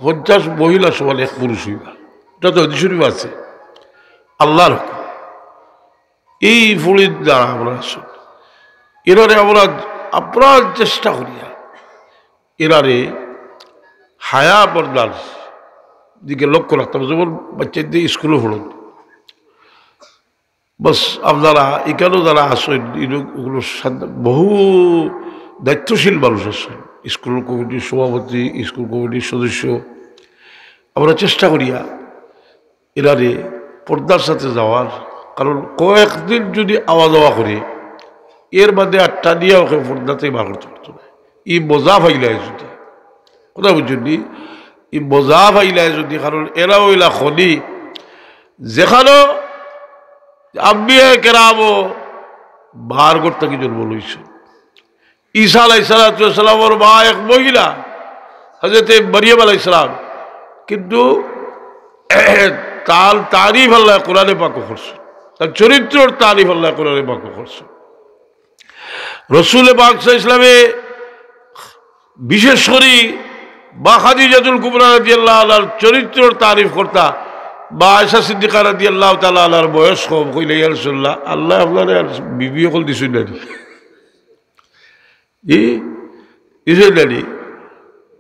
50 মহিলা সমান এক পুরুষ হইবা, এটা তো হাদিস শরীফ আছে, আল্লাহর হুকুম। এই ফুলির দ্বারা আমরা আসুন এরারে আমরা আপ্রাণ চেষ্টা করিয়া এরারে হায়া পর্দার দিকে লক্ষ্য রাখতে হবে। যেমন বাচ্চাদের স্কুলে পড়ুন, বাস আপনারা এখানেও যারা আসেন এগুলো বহু দায়িত্বশীল মানুষ আছেন, স্কুল কমিটির সভাপতি, স্কুল কমিটির সদস্য, আমরা চেষ্টা করিয়া এরারে পর্দার সাথে যাওয়ার। কারণ কয়েকদিন যদি আওয়া যাওয়া করে এর বাদে আটটা দিয়ে ওকে পর্দাতেই বার করতে পারতো না। ই বোঝা ফাইলায় যদি, কথা বুঝছেন, ই বোঝা ফাইলায় যদি, কারণ এরা ওইলা খনি যেখানেও আপনি কেরামো বার করতে কি জন্ম লইছে। ঈসা আলাইহিসসালামের মা এক মহিলা, হযরত মরিয়ম আলাইহিসসালাম, কিন্তু তার তারিফ আল্লাহ কোরআনে পাক করছে, তার চরিত্রের তারিফ আল্লাহ কোরআনে পাক করছে। রাসূল পাক সাল্লাল্লাহু আলাইহি ওয়াসাল্লামে বিশেষ করে বা খাদিজাতুল কুবরা রাদিয়াল্লাহু আনহার চরিত্রের তারিফ করতা, বা আয়েশা সিদ্দিকা রাদিয়াল্লাহু তাআলা আনহার বয়স কম, কইলে ইয়া রাসূলুল্লাহ আল্লাহ আপনার বিবি হল দিছুন না ইসরায়েলি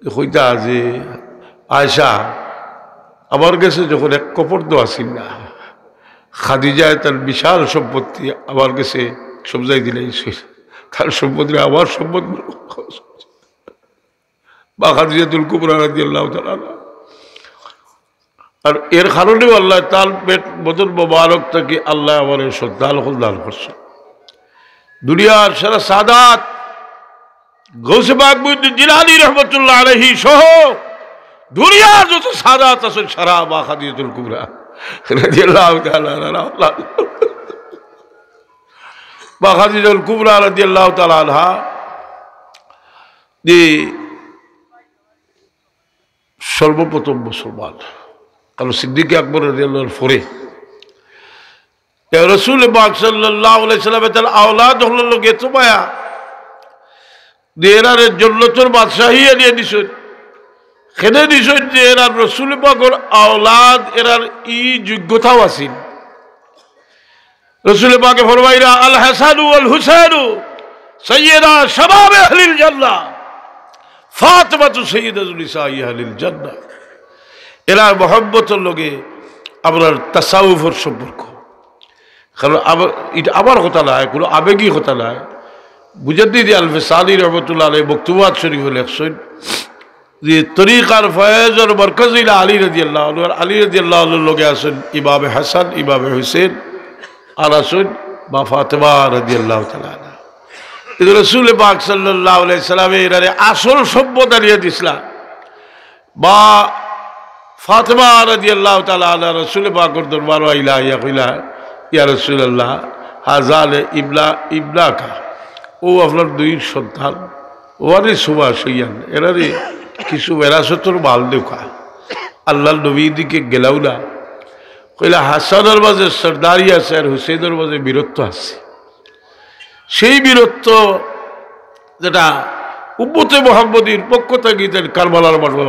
কইতা যে আয়েশা আমার কাছে যখন এক কপর তো আসিল না, খাদিজায় তার বিশাল সম্পত্তি আমার কাছে সবজাই দিলে, তার সম্পত্তি আমার সম্পত্তি, বা খাদিজাতুল কুবরা রাদিয়াল্লাহু তাআলা। আর এর কারণেও আল্লাহ তার পেট বদল মোবারক থেকে আল্লাহ আমার সন্তান দান করছে। দুনিয়ার সারা সাদাত গৌসে পাক মুহিউদ্দিন জিলানী রাহমাতুল্লাহ আলাইহি সহ দুনিয়ার যত সাদাত আছে সারা বা খাদিজাতুল কুবরা রাদিয়াল্লাহু তাআলা আনহা, বা খাদিজাতুল কুবরা রাদিয়াল্লাহু তাআলা আনহা যে সর্বপ্রথম মুসলমান, কারণ সিদ্দিক আকবর রাদিয়াল্লাহু আনহু পরে রাসূল পাক সাল্লাল্লাহু আলাইহি ওয়াসাল্লাম তার আওলাদ হলো লোকে তো মায়া এরার জান্নাতের বাদশাহী এনে দিছেন, খেনে দিছেন যে এরার রাসূল পাকের আওলাদ, এরার ই যোগ্যতাও আছে। রাসূল পাকে ফরমাইরা আল হাসান ওয়াল হুসাইন সাইয়্যিদা শাবাব আহলিল জান্নাহ ফাতিমাতু সাইয়্যিদাতুল নিসাই আহলিল জান্নাহ। এরা মহব্বতের লগে আপনার তাসাউফের সম্পর্ক, কারণ এটা আমার কথা নয়, কোনো আবেগী কথা নয়। মুজাদ্দিদ আল ফিসানি রহমতুল্লাহ আলাইহি বক্তব্যাত শরীফে লেখছেন যে তরিকার ফয়েজের মারকাজ ইলা আলী রাদিয়াল্লাহু আনহু, আলী রাদিয়াল্লাহু আনহুর লগে আছেন ইমামে হাসান, ইমামে হুসেন, আর আছেন বা ফাতেমা রাদিয়াল্লাহু তাআলা আনহা। কিন্তু রাসূল পাক সাল্লাল্লাহু আলাইহি সাল্লামে এরারে আসল সম্পদ দিয়ে দিছিলেন, বা ফাতেমা রাদিয়াল্লাহু তাআলা আনহা রাসূল পাকের দরবার আইলা ইয়া কইলা ইয়া রাসূলুল্লাহ হাযাল ইবনাকা, ও আপনার দুই সন্তান, ওরে সুবা সইয়ান, এরারে কিছু বেরাসতর মাল দেখা। আল্লাহ নবী দিকে গেলাও না, কইলা হাসানের মাঝে সরদারি আছে আর হুসেনের মাঝে বীরত্ব আছে। সেই বীরত্ব যেটা উম্মতে মুহাম্মদীর পক্ষ থেকে কারবালার মাঠে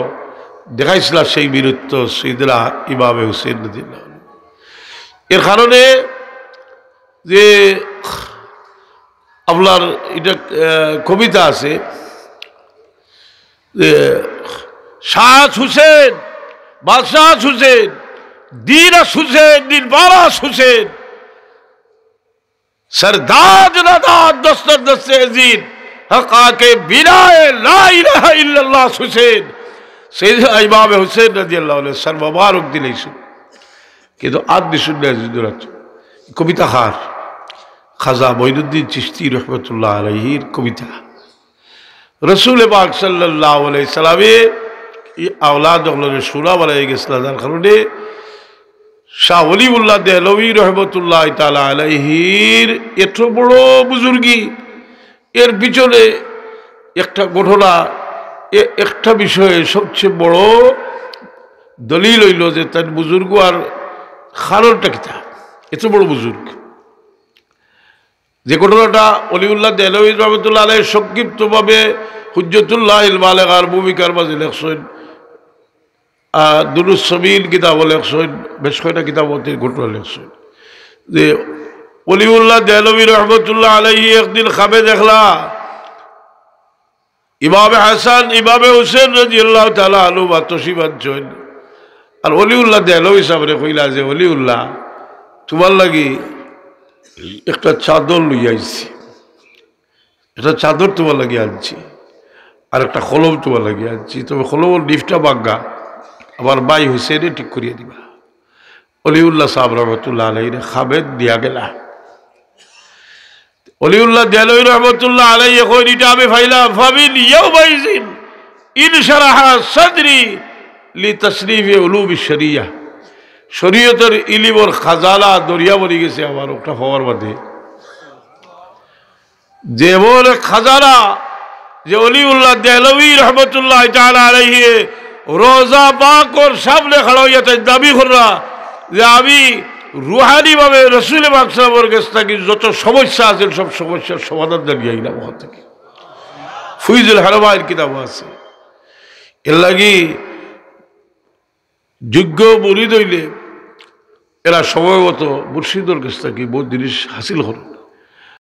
দেখাইছিল, সেই বীরত্ব সাইয়েদনা ইমামে হুসেন রাদিয়াল্লাহু আনহু। এর কারণে যে আপনার এটা কবিতা আছে যে শাহ হুসেন, বাদশাহ হুসেন, দিনাস হুসেন, দিনবারাস হুসেন, सरदार जनादार दस्तर दस्ते अजीज हक़ा के बिनाए ला इलाहा इल्लल्लाह हुसैन सैयदना इमाम हुसैन রাদিয়াল্লাহু আনহু সর মুবারক দিলেছেন। কিন্তু আজ বিশুদ্ধ জিদরাত কবিতা খাজা মঈনুদ্দিন চিশতি রহমাতুল্লাহ আলাইহির কবিতা। রাসূল পাক সাল্লাল্লাহু আলাইহি সাল্লামের এই আওলাদ হলো সুরা বলা গেছিল, যার কারণে শাহ ওলিউল্লাহ দেহলভী রহমতুল্লাহ তাআলা আলাইহির এত বড় বুজুর্গি, এর পিছনে একটা ঘটনা, একটা বিষয়ে সবচেয়ে বড় দলিল হইল যে তার বুজুর্গ আর খারণটা কিতা, এত বড় বুজুর্গ। যে ঘটনাটা ওলিউল্লাহ দেহলভী রহমতুল্লাহ আলাইহি সংক্ষিপ্তভাবে হুজ্জতুল্লাহিল বালিগার ভূমিকার মাঝে লেখছেন দুরুস সবিল কিতাব লেখছেন, বেশ কয়টা কিতাব ঘটনা লেখছেন যে ওলিউল্লাহ দেহলভী রহমতুল্লাহ আলাইহি একদিন খাবে দেখলা ইমামে হাসান ইমামে হুসেন রাদিয়াল্লাহু তাআলা আনহু বাতসি বাঁধছেন। আর ওলিউল্লাহ দেহলভী সাহেবরে কইলা যে ওলিউল্লাহ তোমার লাগি একটা চাদর লই আইছি, একটা চাদর তোমার লাগিয়ে আনছি, আর একটা কলম তোমার লাগিয়ে আনছি, তবে কলমের লিফটা বাঙ্গা আমার ভাই হুসেনে ঠিক করিয়ে দিবা। অলিউল্লাহ সাহেব রহমতুল্লাহ আলাইহি খাবেদ দিয়া গেলা। অলিউল্লাহ দেহলভী রহমতুল্লাহ আলাইহি কইন এটা আমি ফাইলাম ফাবিল ইয়াউমাইজিন ইনশারাহা সাদরি লিতাশরিফি উলুমিশ শরিয়াহ, শরীয়তের ইলিমর খাজালা দরিয়া বলি গেছে আমার একটা হওয়ার বাদে যেমন খাজানা যে অলিউল্লাহ দেহলভী রহমতুল্লাহ তাআলা আলাইহি রোজা পাকর সামনে খড়া হইয়া দাবি করা যে আমি রুহানি ভাবে রসুল পাক সাল্লাল্লাহু আলাইহি ওয়াসাল্লামের কাছে যত সমস্যা আছে সব সমস্যার সমাধান জানিয়ে আইলাম ওখান থেকে। ফুইজুল হারমাইর কিতাব আছে। এর লাগি যোগ্য মুরিদ হইলে এরা সময়মতো মুর্শিদের কাছ থেকে বহু জিনিস হাসিল করে।